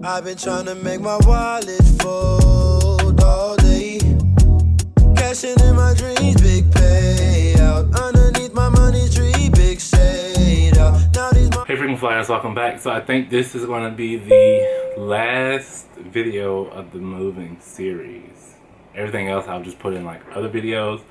I've been trying to make my wallet fold all day. Cashing in my dreams, big payout. Underneath my money tree, big shade out. Now these Hey freaking flyers, welcome back. So I think this is going to be the last video of the moving series. Everything else I'll just put in like other videos.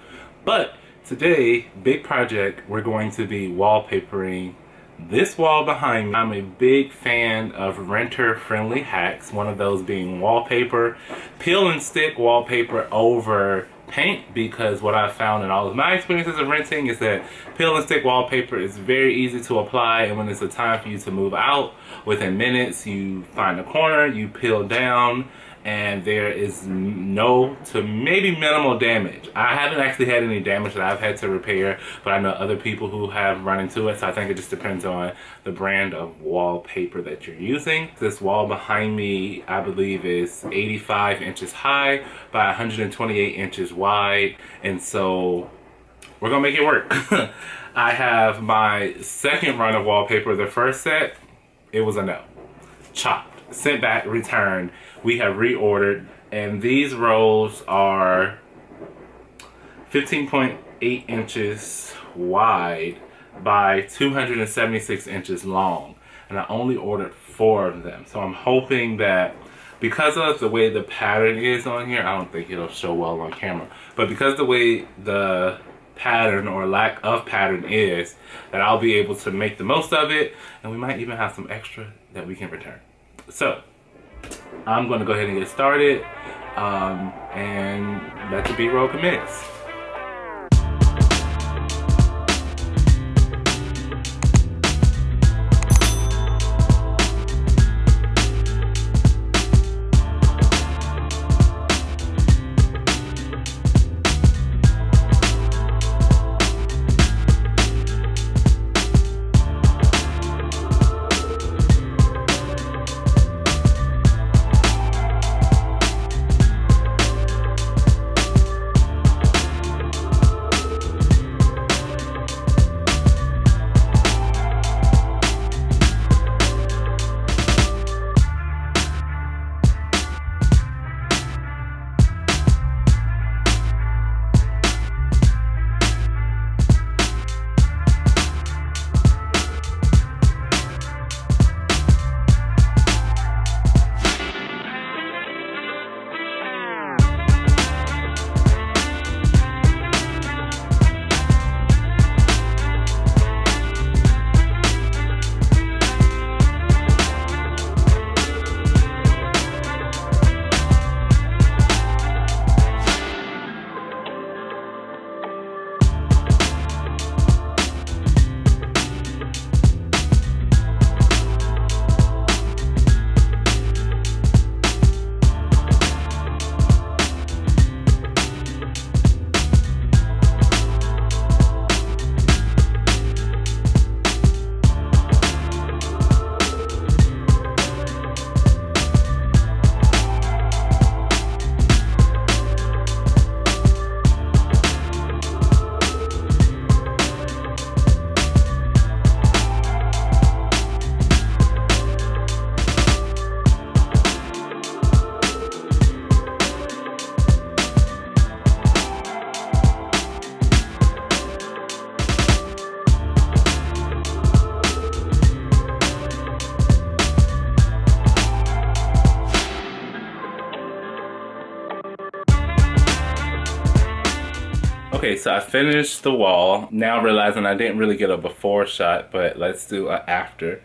But today, big project, we're going to be wallpapering this wall behind me. I'm a big fan of renter-friendly hacks, one of those being wallpaper, peel and stick wallpaper over paint, because what I've found in all of my experiences of renting is that peel and stick wallpaper is very easy to apply, and when it's a time for you to move out, within minutes you find a corner, you peel down, and there is no to maybe minimal damage. I haven't actually had any damage that I've had to repair, but I know other people who have run into it, so I think it just depends on the brand of wallpaper that you're using. This wall behind me, I believe, is 85 inches high by 128 inches wide, and so we're gonna make it work. I have my second run of wallpaper. The first set, it was a no. Chopped, sent back, returned. We have reordered, and these rolls are 15.8 inches wide by 276 inches long, and I only ordered 4 of them. So I'm hoping that because of the way the pattern is on here, I don't think it'll show well on camera, but because the way the pattern or lack of pattern is, that I'll be able to make the most of it, and we might even have some extra that we can return. So I'm going to go ahead and get started and let the B-roll commence. Okay, so I finished the wall. Now realizing I didn't really get a before shot, but let's do an after.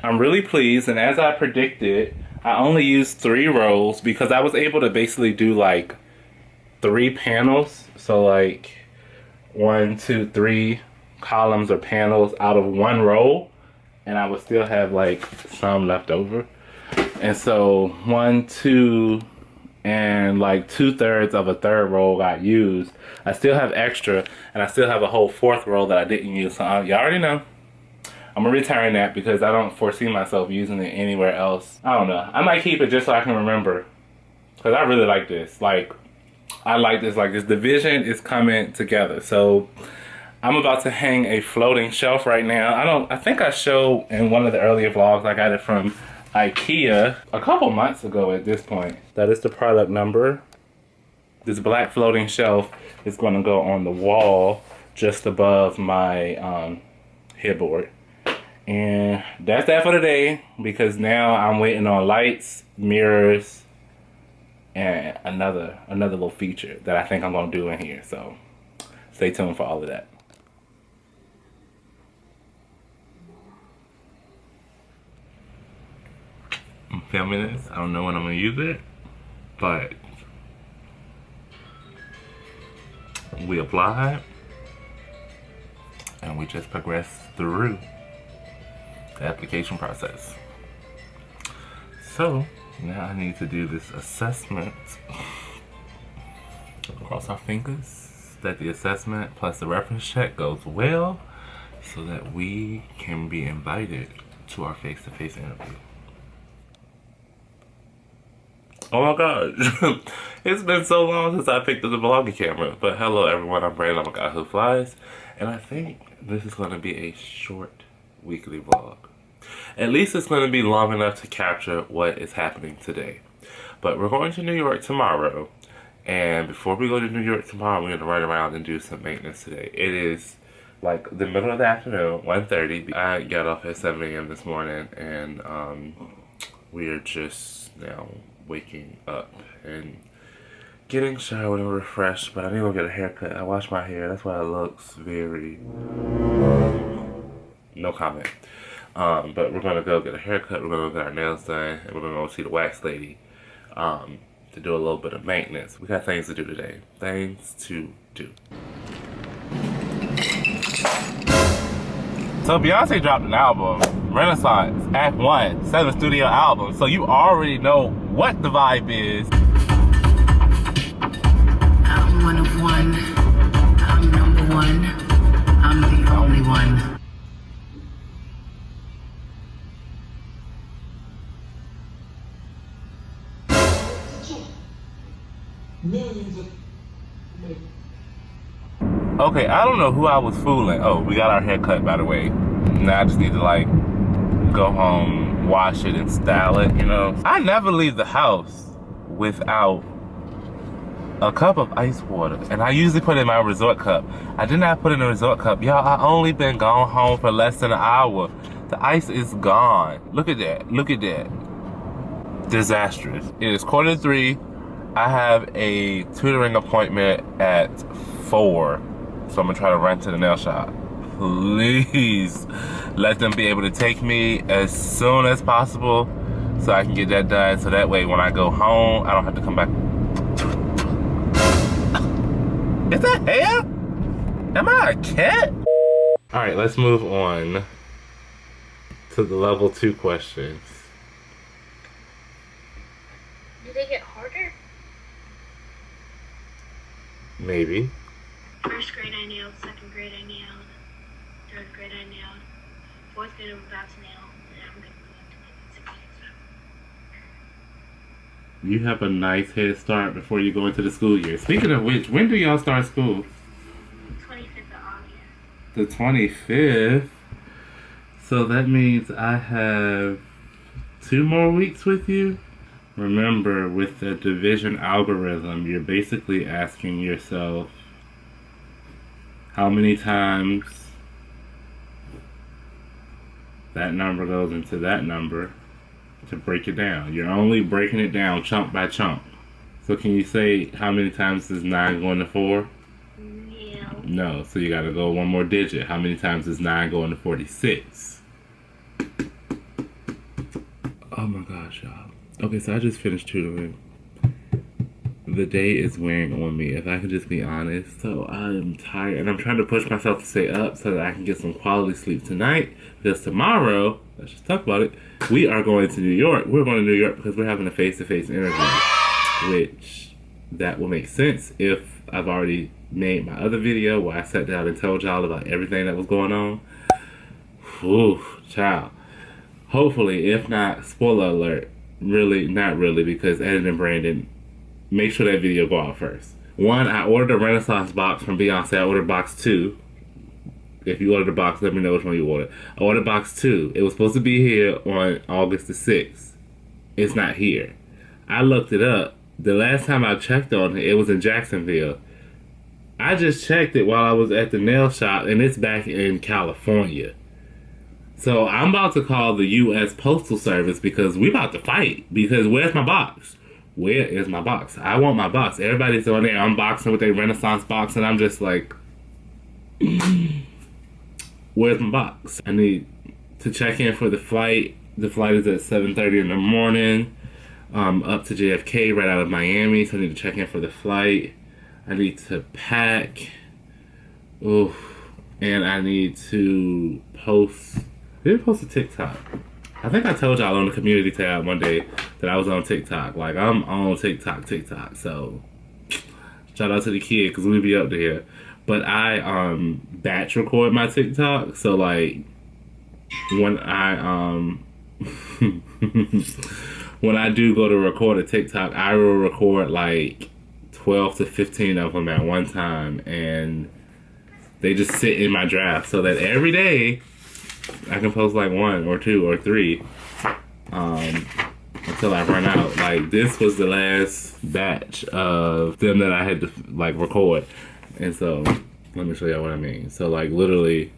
I'm really pleased, and as I predicted, I only used 3 rolls because I was able to basically do like 3 panels. So like 1, 2, 3 columns or panels out of 1 roll, and I would still have like some left over. And so 1, 2, and like 2/3 of a 3rd roll got used. I still have extra, and I still have a whole 4th roll that I didn't use. So y'all already know, I'm gonna return that because I don't foresee myself using it anywhere else. I don't know. I might keep it just so I can remember, because I really like this. Like, I like this. Like, this division is coming together. So I'm about to hang a floating shelf right now. I think I showed in one of the earlier vlogs, I got it from IKEA a couple months ago at this point. That is the product number. This black floating shelf is going to go on the wall just above my headboard. And that's that for today, because now I'm waiting on lights, mirrors, and another little feature that I think I'm going to do in here. So stay tuned for all of that. I'm filming this. I don't know when I'm going to use it, but we applied and we just progressed through the application process. So now I need to do this assessment. Cross our fingers that the assessment plus the reference check goes well so that we can be invited to our face-to-face interview. Oh my gosh, it's been so long since I picked up the vlogging camera. But hello everyone, I'm Brandon, I'm a guy who flies. And I think this is going to be a short weekly vlog. At least it's going to be long enough to capture what is happening today. But we're going to New York tomorrow. And before we go to New York tomorrow, we're going to run around and do some maintenance today. It is like the middle of the afternoon, 1:30. I got off at 7 a.m. this morning and we are just now waking up and getting showered and refreshed, but I need to go get a haircut. I washed my hair, that's why it looks very... no comment. But we're gonna go get a haircut, we're gonna go get our nails done, and we're gonna go see the wax lady to do a little bit of maintenance. We got things to do today. Things to do. So Beyonce dropped an album, Renaissance, Act 1, 7 studio album. So you already know what the vibe is. I'm one of one. I'm number one. I'm the only one. Okay, I don't know who I was fooling. Oh, we got our hair cut, by the way. Now I just need to like go home, wash it and style it, you know. I never leave the house without a cup of ice water, and I usually put it in my resort cup. I did not put it in the resort cup. Y'all, I only been gone home for less than an hour. The ice is gone. Look at that, look at that. Disastrous. It is 2:45. I have a tutoring appointment at 4, so I'm gonna try to run to the nail shop. Please let them be able to take me as soon as possible so I can get that done, so that way when I go home, I don't have to come back. Is that hair? Am I a cat? All right, let's move on to the level 2 questions. Do they get harder? Maybe. First grade I nailed, second grade I nailed, third grade I nailed, fourth grade I'm about to nail, and I'm going to move up to 6th grade. You have a nice head start before you go into the school year. Speaking of which, when do y'all start school? 25th of August. The 25th. So that means I have 2 more weeks with you? Remember, with the division algorithm, you're basically asking yourself how many times that number goes into that number to break it down. You're only breaking it down chunk by chunk. So can you say how many times is 9 going to 4? Yeah. No, so you gotta go one more digit. How many times is 9 going to 46? Oh my gosh, y'all. Okay, so I just finished tutoring. The day is wearing on me, if I can just be honest. So I am tired, and I'm trying to push myself to stay up so that I can get some quality sleep tonight. Because tomorrow, let's just talk about it, we are going to New York. We're going to New York because we're having a face-to-face interview. Which, that will make sense if I've already made my other video where I sat down and told y'all about everything that was going on. Whew, child. Hopefully, if not, spoiler alert. Really, not really, because Ed and Brandon, make sure that video go out first. 1, I ordered a Renaissance box from Beyonce. I ordered box 2. If you ordered a box, let me know which one you ordered. I ordered box 2. It was supposed to be here on August the 6th. It's not here. I looked it up. The last time I checked on it, it was in Jacksonville. I just checked it while I was at the nail shop, and it's back in California. So I'm about to call the U.S. Postal Service because we about to fight. Because where's my box? Where is my box? I want my box. Everybody's on there unboxing with their Renaissance box, and I'm just like, where's my box? I need to check in for the flight. The flight is at 7:30 in the morning. Up to JFK right out of Miami, so I need to check in for the flight. I need to pack. Oof. And I need to post. I didn't post a TikTok. I think I told y'all on the community tab one day that I was on TikTok. Like, I'm on TikTok. So, shout out to the kid, because we be up there. But I, batch record my TikTok. So, like, when I, when I do go to record a TikTok, I will record, like, 12 to 15 of them at one time. And they just sit in my draft so that every day I can post like 1 or 2 or 3 until I run out. Like, this was the last batch of them that I had to like record. And so let me show y'all what I mean. So like literally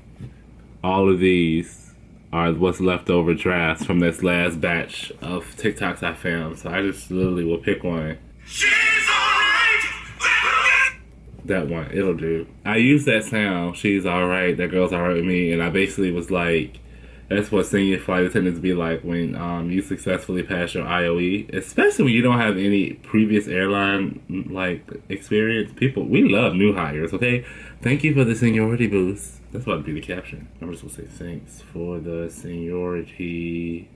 all of these are what's left over drafts from this last batch of TikToks I found. So I just literally will pick one. That one, it'll do. I use that sound, she's alright, that girl's alright with me, and I basically was like, that's what senior flight attendants be like when you successfully pass your IOE, especially when you don't have any previous airline like experience. People, we love new hires, okay? Thank you for the seniority boost. That's what would be the caption. I'm just gonna say thanks for the seniority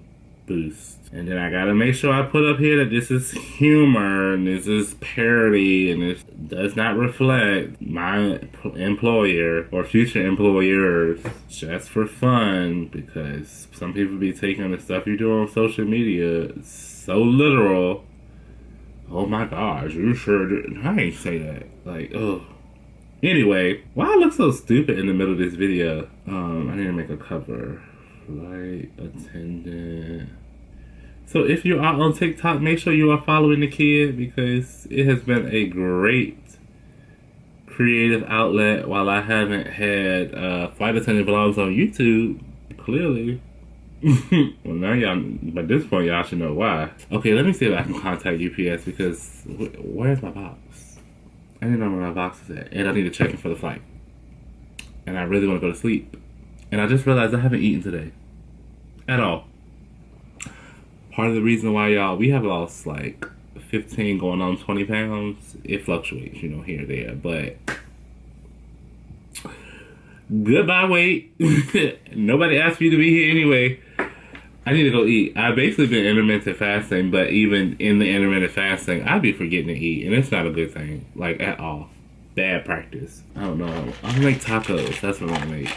boost. And then I gotta make sure I put up here that this is humor and this is parody and this does not reflect my employer or future employers, just for fun, because some people be taking the stuff you do on social media so literal. Oh my gosh, you sure did. I ain't say that. Like, ugh. Anyway, why I look so stupid in the middle of this video? I need to make a cover. Flight attendant. So if you are on TikTok, make sure you are following the kid, because it has been a great creative outlet while I haven't had flight attendant vlogs on YouTube, clearly. Well, now y'all, by this point, y'all should know why. Okay, let me see if I can contact UPS, because where's my box? I didn't know where my box is at, and I need to check in for the flight. And I really want to go to sleep. And I just realized I haven't eaten today. At all. Part of the reason why, y'all, we have lost like 15 going on 20 pounds. It fluctuates, you know, here or there. But goodbye weight. Nobody asked me to be here anyway. I need to go eat. I've basically been intermittent fasting, but even in the intermittent fasting, I be forgetting to eat. And it's not a good thing, like at all. Bad practice. I don't know. I'll make tacos. That's what I'm gonna make.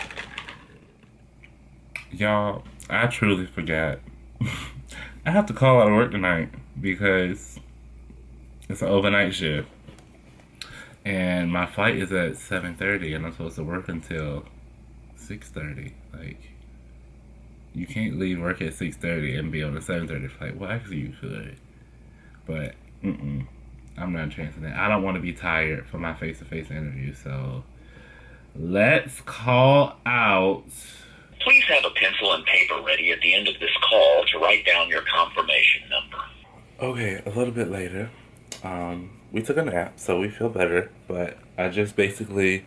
Y'all, I truly forgot. I have to call out of work tonight because it's an overnight shift. And my flight is at 7:30 and I'm supposed to work until 6:30. Like, you can't leave work at 6:30 and be on a 7:30 flight. Well, actually you could. But, I'm not chancing that. I don't want to be tired for my face-to-face interview, so let's call out. Please have a pencil and paper ready at the end of this call to write down your confirmation number. Okay, a little bit later. We took a nap, so we feel better, but I just basically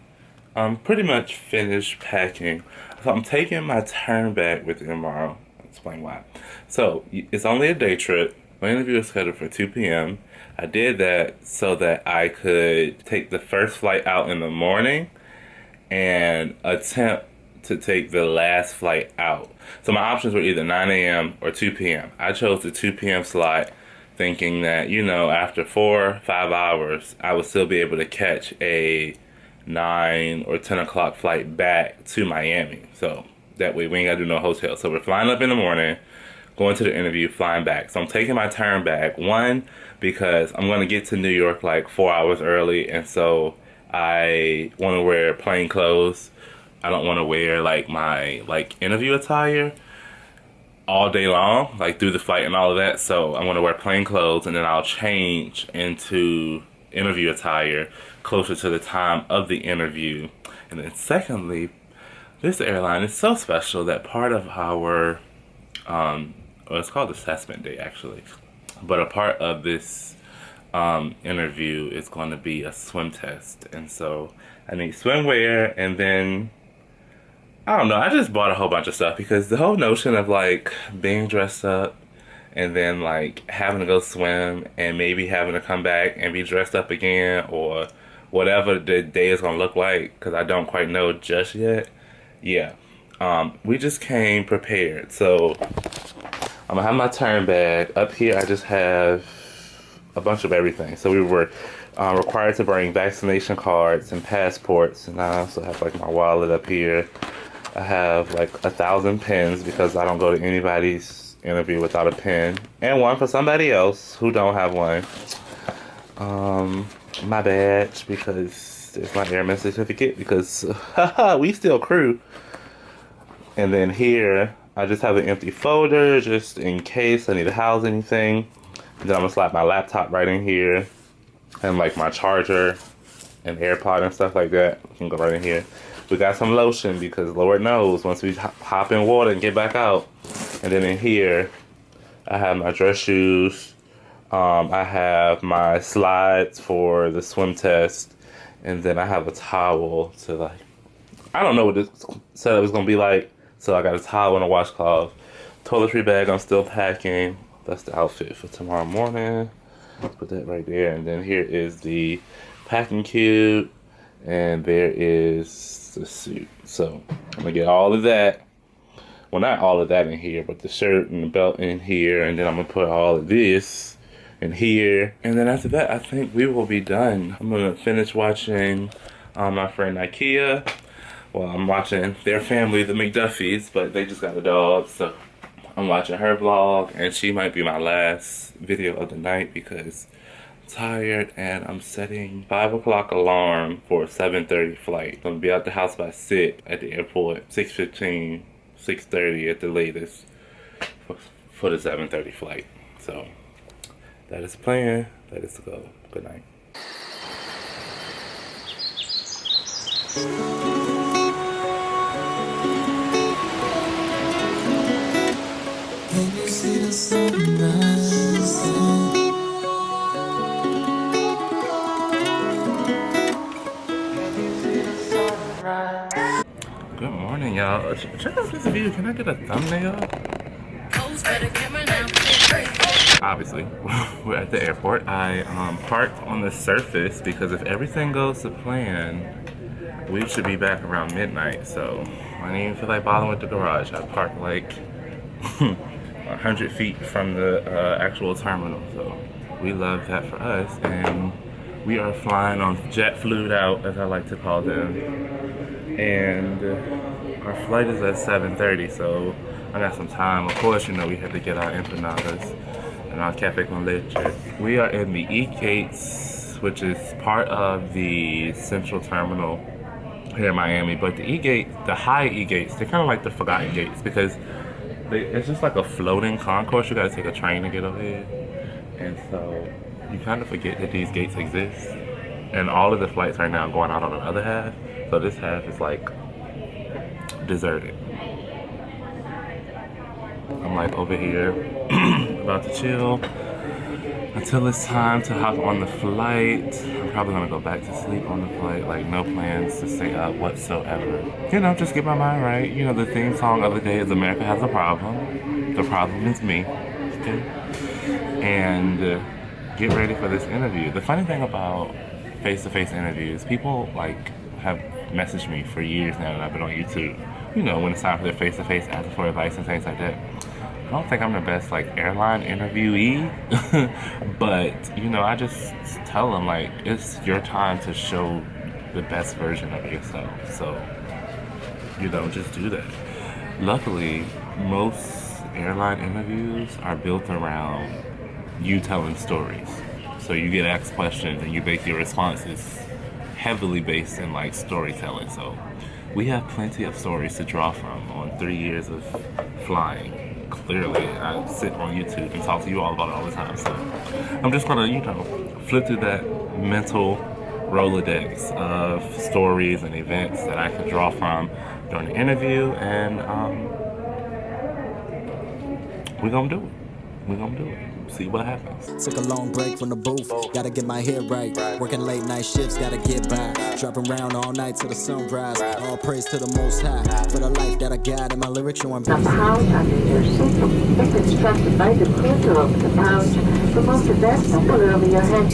pretty much finished packing. So I'm taking my turn back with tomorrow. I'll explain why. So it's only a day trip. My interview is scheduled for 2 p.m. I did that so that I could take the first flight out in the morning and attempt to take the last flight out. So my options were either 9 a.m. or 2 p.m. I chose the 2 p.m. slot thinking that, you know, after 4 or 5 hours, I would still be able to catch a 9 or 10 o'clock flight back to Miami. So that way we ain't gotta do no hotel. So we're flying up in the morning, going to the interview, flying back. So I'm taking my turn back. One, because I'm gonna get to New York like 4 hours early, and so I wanna wear plain clothes I don't want to wear like my interview attire all day long, like through the flight and all of that. So I'm going to wear plain clothes, and then I'll change into interview attire closer to the time of the interview. And then secondly, this airline is so special that part of our well, it's called assessment day actually, but a part of this interview is going to be a swim test. And so I need swimwear, and then I don't know, I just bought a whole bunch of stuff because the whole notion of like being dressed up and then like having to go swim and maybe having to come back and be dressed up again, or whatever the day is gonna look like, because I don't quite know just yet. Yeah, we just came prepared. So I'm gonna have my turn bag up here. I just have a bunch of everything. So we were required to bring vaccination cards and passports, and I also have like my wallet up here. I have like 1,000 pens because I don't go to anybody's interview without a pen, and one for somebody else who don't have one. My badge because it's my airman certificate because we still crew. And then here I just have an empty folder just in case I need to house anything. And then I'm gonna slap my laptop right in here, and like my charger and AirPod and stuff like that can go right in here. We got some lotion because Lord knows once we hop in water and get back out. And then in here I have my dress shoes, I have my slides for the swim test, and then I have a towel to like, I don't know what this setup is gonna be like, so I got a towel and a washcloth. Toiletry bag I'm still packing. That's the outfit for tomorrow morning. Let's put that right there. And then here is the packing cube, and there is the suit. So I'm gonna get all of that, well, not all of that in here, but the shirt and the belt in here, and then I'm gonna put all of this in here, and then after that I think we will be done. I'm gonna finish watching my friend Ikea. Well, I'm watching their family, the McDuffies, but they just got a dog, so I'm watching her vlog, and she might be my last video of the night because I'm tired, and I'm setting 5 o'clock alarm for a 7:30 flight. I'm gonna be out the house by 6 at the airport, 6:15, 6:30 at the latest for the 7:30 flight. So that is the plan. That is the goal. Good night. Can you see the sunrise? Good morning, y'all. Check out this view. Can I get a thumbnail? Obviously, we're at the airport. I parked on the surface because if everything goes to plan, we should be back around midnight. So I didn't even feel like bothering with the garage. I parked like 100 feet from the actual terminal. So we love that for us. And we are flying on JetFlued out, as I like to call them. And our flight is at 7:30, so I got some time. Of course, you know, we had to get our empanadas and our cafe con leche. We are in the E-Gates, which is part of the Central Terminal here in Miami. But the E-Gate, the high E-Gates, they're kind of like the forgotten gates because it's just like a floating concourse. You gotta take a train to get over here. And so you kind of forget that these gates exist. And all of the flights are now going out on the other half. So this half is like deserted. I'm like over here about to chill until it's time to hop on the flight. I'm probably gonna go back to sleep on the flight, like no plans to stay up whatsoever. You know, just get my mind right. You know, the theme song of the day is America Has a Problem. The problem is me. Okay? And get ready for this interview. The funny thing about face-to-face interviews, people like have messaged me for years now that I've been on YouTube. You know, when it's time for their face-to-face, asking for advice and things like that. I don't think I'm the best like airline interviewee, but you know, I just tell them like it's your time to show the best version of yourself. So, you know, just do that. Luckily, most airline interviews are built around you telling stories. So you get asked questions and you base your responses heavily based in like storytelling. So we have plenty of stories to draw from on 3 years of flying. Clearly, I sit on YouTube and talk to you all about it all the time. So I'm just gonna, you know, flip through that mental Rolodex of stories and events that I can draw from during the interview, and we're gonna do it. We're gonna do it. See what happens. Took a long break from the booth, gotta get my head right. Working late night shifts, gotta get by. Dropping around all night till the sunrise. All praise to the Most High for the life that I got, and my lyrics showing The pouch under your seat is constructed by the cruiser of the pouch. Remove the best number over your head.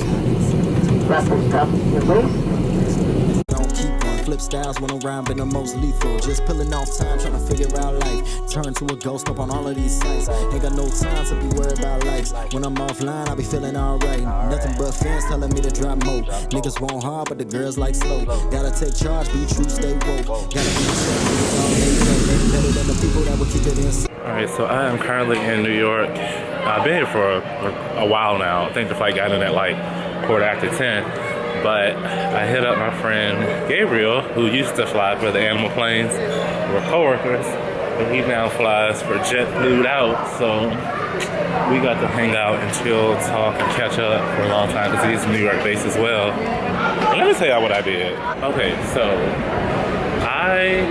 Wrap this up in your waist. don't keep one. Flip styles when I'm rhyme been the most lethal. Just pulling off time, trying to figure out life. Turn to a ghost up on all of these sites. Ain't got no time to be worried about likes. When I'm offline, I be feeling alright. Nothing but fans telling me to drop more. Niggas want hard, but the girls like slow. Gotta take charge, be true, stay woke. Gotta be yourself, better than the people that will keep it inside. Alright, so I am currently in New York. I've been here for a while now. I think the flight got in at like 10:15. But I hit up my friend Gabriel, who used to fly for the Animal Planes. We're co-workers, but he now flies for JetBlue out. So we got to hang out and chill, talk, and catch up for a long time because he's New York based as well. And let me tell y'all what I did. Okay, so I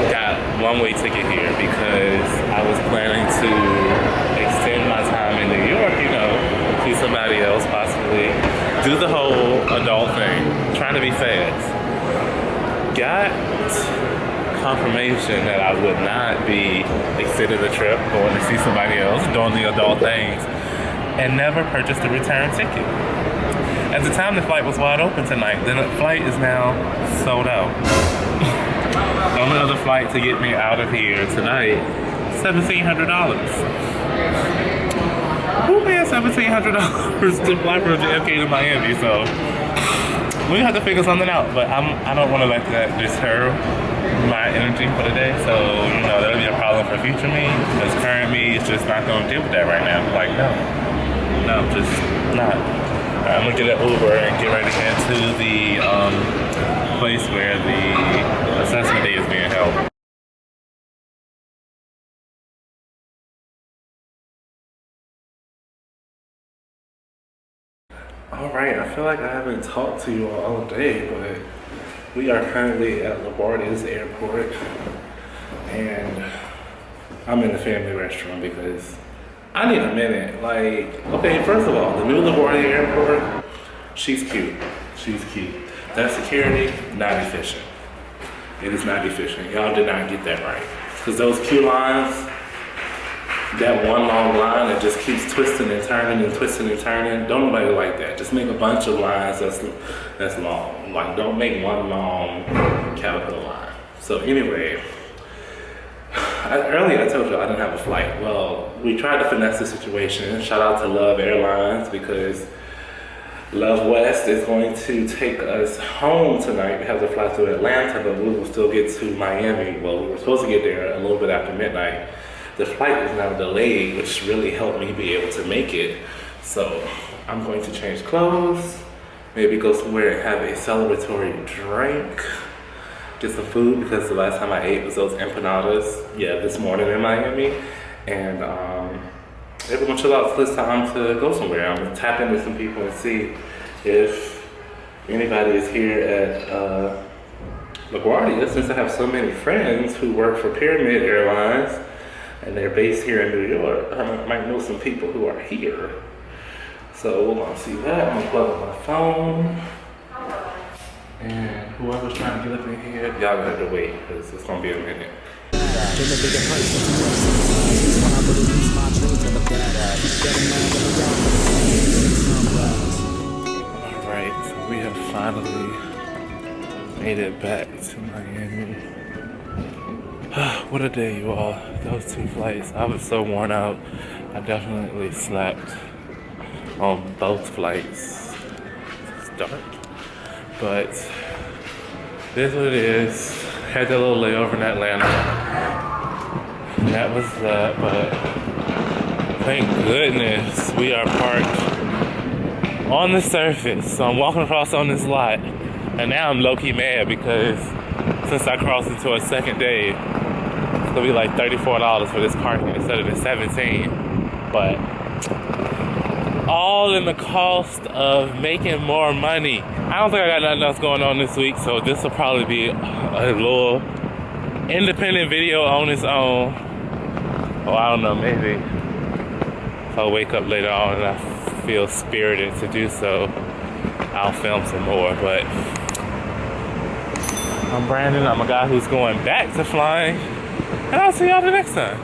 got one-way ticket here because I was planning to extend my time in New York, you know, see somebody else possibly. Do the whole adult thing, trying to be fast. Got confirmation that I would not be extending the trip, going to see somebody else, doing the adult things, and never purchased a return ticket. At the time the flight was wide open tonight, the flight is now sold out. The only other flight to get me out of here tonight, $1,700. Who pays $1,700 to fly from JFK to Miami? So we have to figure something out. But I don't want to let that deter my energy for the day. So you know that'll be a problem for future me. Because current me is just not gonna deal with that right now. Like no, just not. I'm gonna get an Uber and get ready to head to the place where the assessment day is being held. Alright, I feel like I haven't talked to you all day, but we are currently at LaGuardia's airport, and I'm in the family restroom because I need a minute. Like, okay, first of all, the new LaGuardia airport, she's cute. She's cute. That security, not efficient. It is not efficient. Y'all did not get that right. Because those queue lines, that one long line that just keeps twisting and turning and twisting and turning, don't nobody like that. Just make a bunch of lines that's long. Like, don't make one long Caterpillar line. So anyway, earlier I told you I didn't have a flight. Well, we tried to finesse the situation. Shout out to Love Airlines because Love West is going to take us home tonight. We have to fly to Atlanta, but we will still get to Miami. Well, we were supposed to get there a little bit after midnight. The flight is now delayed, which really helped me be able to make it. So I'm going to change clothes, maybe go somewhere and have a celebratory drink, get some food because the last time I ate was those empanadas, this morning in Miami. And everyone chill out till it's time to go somewhere. I'm gonna tap into some people and see if anybody is here at LaGuardia, since I have so many friends who work for Pyramid Airlines and they're based here in New York. I might know some people who are here. So we're gonna see that. I'm gonna plug up my phone. And whoever's trying to get up in here, y'all gonna have to wait because it's gonna be a minute. Alright, so we have finally made it back to Miami. What a day, you all. Those 2 flights, I was so worn out. I definitely slept on both flights. It's dark. But it is what it is. Had that little layover in Atlanta. And that was that, but thank goodness we are parked on the surface. So I'm walking across on this lot. And now I'm low-key mad because since I crossed into a second day, it's gonna be like $34 for this parking instead of the $17. But all in the cost of making more money. I don't think I got nothing else going on this week, so this will probably be a little independent video on its own. Or I don't know, maybe if I wake up later on and I feel spirited to do so, I'll film some more. But I'm Brandon. I'm a guy who's going back to flying, and I'll see y'all the next time.